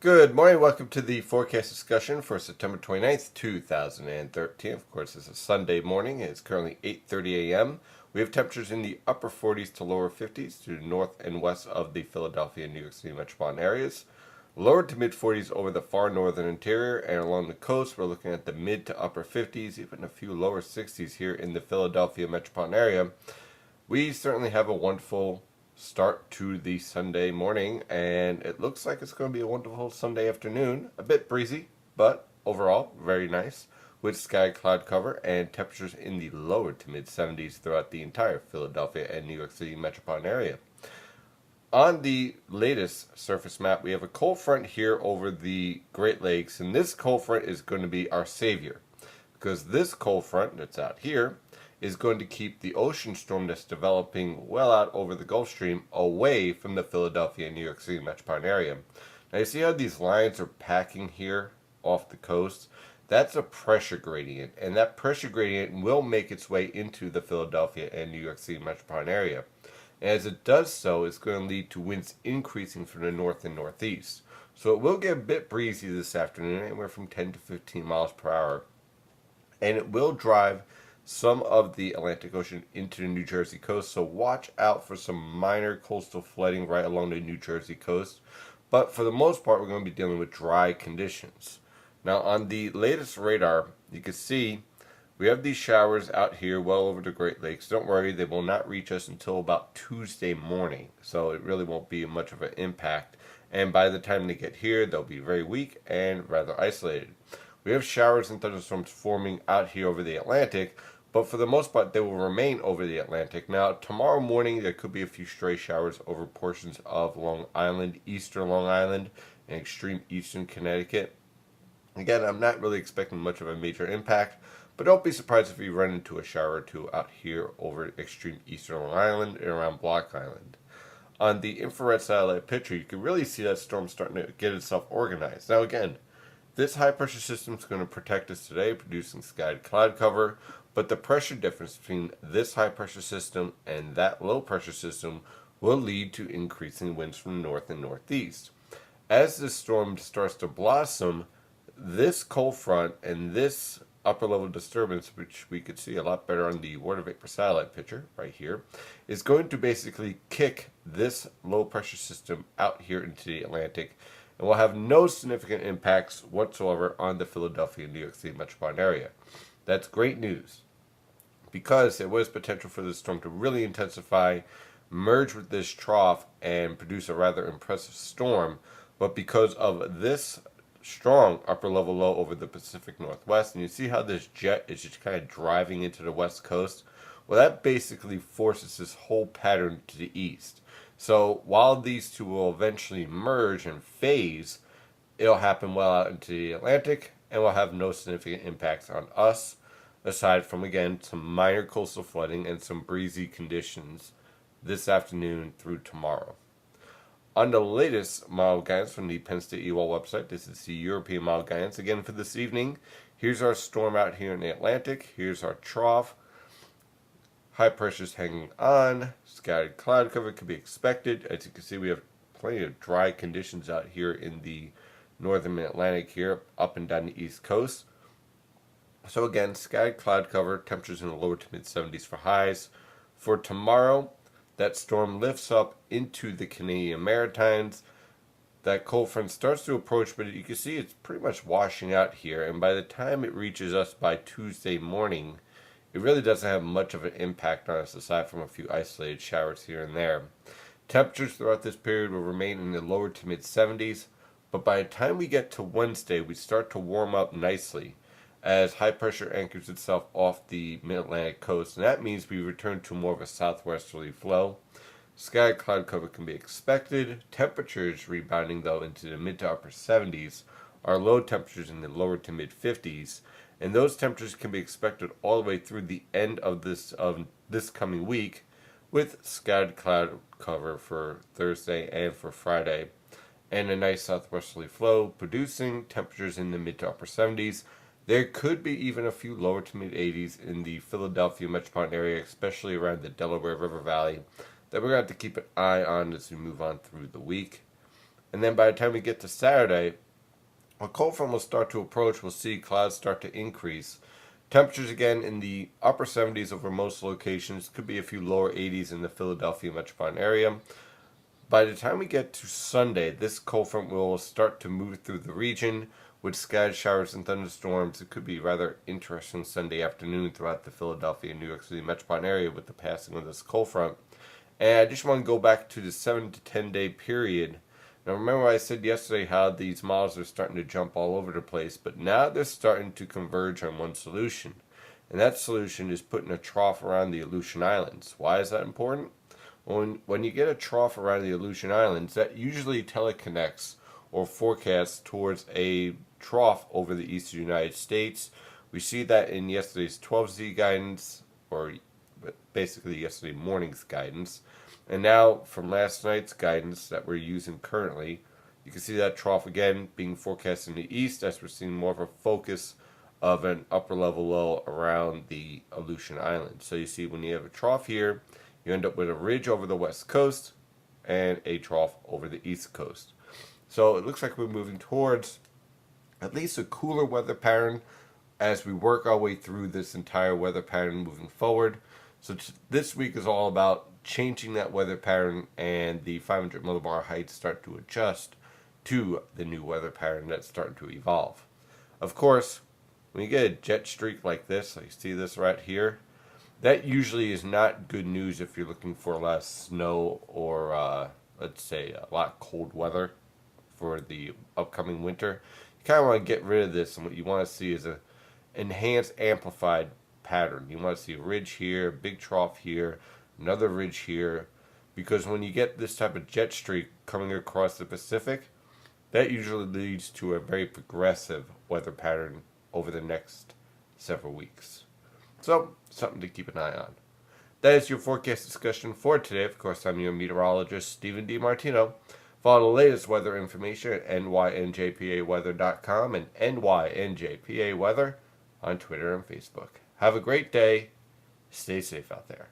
Good morning. Welcome to the forecast discussion for September 29th, 2013. Of course, it's a Sunday morning. It's currently 8:30 a.m. We have temperatures in the upper 40s to lower 50s to the north and west of the Philadelphia and New York City metropolitan areas. Lower to mid 40s over the far northern interior, and along the coast, we're looking at the mid to upper 50s, even a few lower 60s here in the Philadelphia metropolitan area. We certainly have a wonderful start to the Sunday morning, and it looks like it's going to be a wonderful Sunday afternoon. A bit breezy, but overall very nice, with sky cloud cover and temperatures in the lower to mid 70s throughout the entire Philadelphia and New York City metropolitan area. On the latest surface map, we have a cold front here over the Great Lakes, and this cold front is going to be our savior, because this cold front that's out here is going to keep the ocean storm that's developing well out over the Gulf Stream away from the Philadelphia and New York City metropolitan area. Now you see how these lines are packing here off the coast? That's a pressure gradient, and that pressure gradient will make its way into the Philadelphia and New York City metropolitan area. And as it does so, it's going to lead to winds increasing from the north and northeast. So it will get a bit breezy this afternoon, anywhere from 10 to 15 miles per hour. And it will drive some of the Atlantic Ocean into the New Jersey coast, so watch out for some minor coastal flooding right along the New Jersey coast. But for the most part, we're going to be dealing with dry conditions. Now, on the latest radar, you can see we have these showers out here well over the Great Lakes. Don't worry, they will not reach us until about Tuesday morning, so it really won't be much of an impact. And by the time they get here, they'll be very weak and rather isolated. We have showers and thunderstorms forming out here over the Atlantic, but for the most part, they will remain over the Atlantic. Now, tomorrow morning, there could be a few stray showers over portions of Long Island, eastern Long Island, and extreme eastern Connecticut. Again, I'm not really expecting much of a major impact, but don't be surprised if you run into a shower or two out here over extreme eastern Long Island and around Block Island. On the infrared satellite picture, you can really see that storm starting to get itself organized. Now, again, this high pressure system is going to protect us today, producing sky cloud cover, but the pressure difference between this high pressure system and that low pressure system will lead to increasing winds from the north and northeast. As this storm starts to blossom, this cold front and this upper level disturbance, which we could see a lot better on the water vapor satellite picture right here, is going to basically kick this low pressure system out here into the Atlantic, and will have no significant impacts whatsoever on the Philadelphia and New York City metropolitan area. That's great news, because there was potential for this storm to really intensify, merge with this trough, and produce a rather impressive storm. But because of this strong upper level low over the Pacific Northwest, and you see how this jet is just kind of driving into the west coast, well, that basically forces this whole pattern to the east. So while these two will eventually merge and phase, it'll happen well out into the Atlantic and will have no significant impacts on us, aside from, again, some minor coastal flooding and some breezy conditions this afternoon through tomorrow. On the latest model guidance from the Penn State EWOL website, this is the European model guidance again for this evening. Here's our storm out here in the Atlantic. Here's our trough. High pressures hanging on. Scattered cloud cover could be expected. As you can see, we have plenty of dry conditions out here in the northern Atlantic here, up and down the east coast. So again, scattered cloud cover, temperatures in the lower to mid 70s for highs. For tomorrow, that storm lifts up into the Canadian Maritimes. That cold front starts to approach, but you can see it's pretty much washing out here. And by the time it reaches us by Tuesday morning, it really doesn't have much of an impact on us, aside from a few isolated showers here and there. Temperatures throughout this period will remain in the lower to mid 70s, but by the time we get to Wednesday, we start to warm up nicely as high pressure anchors itself off the mid-Atlantic coast, and that means we return to more of a southwesterly flow. Sky cloud cover can be expected. Temperatures rebounding though into the mid to upper 70s. Our low temperatures in the lower to mid 50s, and those temperatures can be expected all the way through the end of this coming week, with scattered cloud cover for Thursday and for Friday, and a nice southwesterly flow, producing temperatures in the mid to upper 70s. There could be even a few lower to mid 80s in the Philadelphia metropolitan area, especially around the Delaware River Valley, that we're going to have to keep an eye on as we move on through the week. And then by the time we get to Saturday, a cold front will start to approach. We'll see clouds start to increase. Temperatures again in the upper 70s over most locations. Could be a few lower 80s in the Philadelphia metropolitan area. By the time we get to Sunday, this cold front will start to move through the region with scattered showers and thunderstorms. It could be rather interesting Sunday afternoon throughout the Philadelphia and New York City metropolitan area with the passing of this cold front. And I just want to go back to the 7 to 10 day period. Now remember I said yesterday how these models are starting to jump all over the place, but now they're starting to converge on one solution. And that solution is putting a trough around the Aleutian Islands. Why is that important? When you get a trough around the Aleutian Islands, that usually teleconnects or forecasts towards a trough over the eastern United States. We see that in yesterday's 12Z guidance, or basically yesterday morning's guidance. And now from last night's guidance that we're using currently, you can see that trough again being forecast in the east as we're seeing more of a focus of an upper level low around the Aleutian Islands. So you see when you have a trough here, you end up with a ridge over the west coast and a trough over the east coast. So it looks like we're moving towards at least a cooler weather pattern as we work our way through this entire weather pattern moving forward. So this week is all about changing that weather pattern, and the 500 millibar heights start to adjust to the new weather pattern that's starting to evolve. Of course, when you get a jet streak like this, like you see this right here, that usually is not good news if you're looking for less snow or, let's say, a lot of cold weather for the upcoming winter. You kind of want to get rid of this, and what you want to see is a enhanced, amplified pattern. You want to see a ridge here, a big trough here, another ridge here, because when you get this type of jet streak coming across the Pacific, that usually leads to a very progressive weather pattern over the next several weeks. So, something to keep an eye on. That is your forecast discussion for today. Of course, I'm your meteorologist, Stephen D. Martino. Follow the latest weather information at nynjpaweather.com and nynjpaweather on Twitter and Facebook. Have a great day. Stay safe out there.